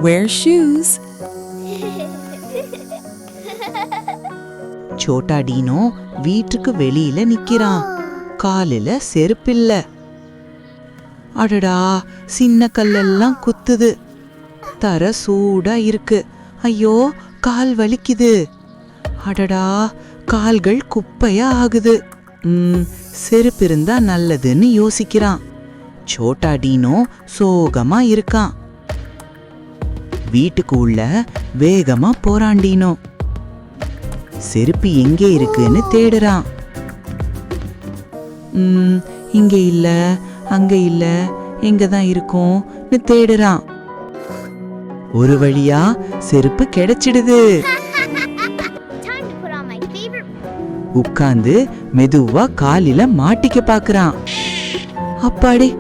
Wear shoes. Chhota டீனோ வீட்டுக்கு வெளியில நிக்கிறான். காலில செருப்பில்ல. அடடா, சின்ன கல்லெல்லாம் குத்துது. தர சூடா இருக்கு. ஐயோ, கால் வலிக்குது. அடடா, கால்கள் குப்பையா ஆகுது. செருப்பு இருந்தா நல்லதுன்னு யோசிக்கிறான். சோட்டா டீனோ சோகமா இருக்கான். வீட்டுக்கு உள்ள வேகமா போறான் டீனோ. செருப்பு எங்கே இருக்குன்னு தேடுறான். இங்க இல்ல, அங்க இல்ல, எங்கதான் இருக்கும்னு தேடுறான். ஒரு வழியா செருப்பு கிடைச்சிடுது. உட்கார்ந்து மெதுவா காலில மாட்டிக்க பாக்குறான். அப்பாடி,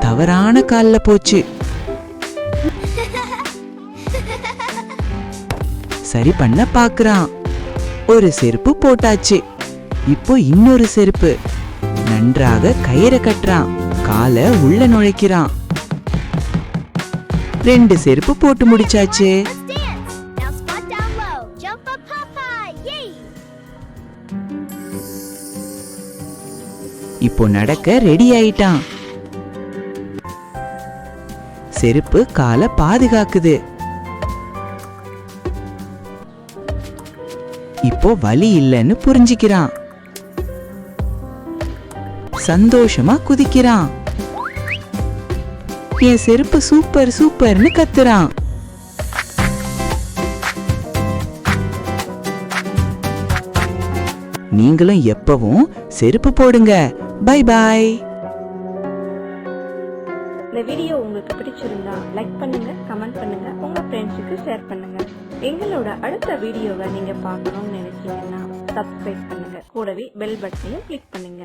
தவறான கால்ல போச்சு. சரி பண்ண பாக்குறான். ஒரு செருப்பு போட்டாச்சு. இப்போ இன்னொரு செருப்பு. நன்றாக கயிறை கட்டுறான். காலை உள்ள நுழைக்கிறான். 2 செருப்பு போட்டு முடிச்சாச்சு. இப்போ நடக்க ரெடி ஆயிட்டான். செருப்பு காலை பாதுகாக்குது. இப்போ வலி இல்லைன்னு புரிஞ்சுக்கிறான். சந்தோஷமா குதிக்கிறான். என் செருப்பு சூப்பர் சூப்பர்னு கத்துறான். நீங்களும் எப்பவும் செருப்பு போடுங்க. Bye bye. இந்த வீடியோ உங்களுக்கு பிடிச்சிருந்தா லைக் பண்ணுங்க, கமெண்ட் பண்ணுங்க, உங்க ஃப்ரெண்ட்ஸுக்கு ஷேர் பண்ணுங்க. எங்களோட அடுத்த வீடியோவை நீங்க பார்க்கணும்னு நினைச்சீங்கன்னா சப்ஸ்கிரைப் பண்ணுங்க. கூடவே பெல் பட்டனையும் கிளிக் பண்ணுங்க.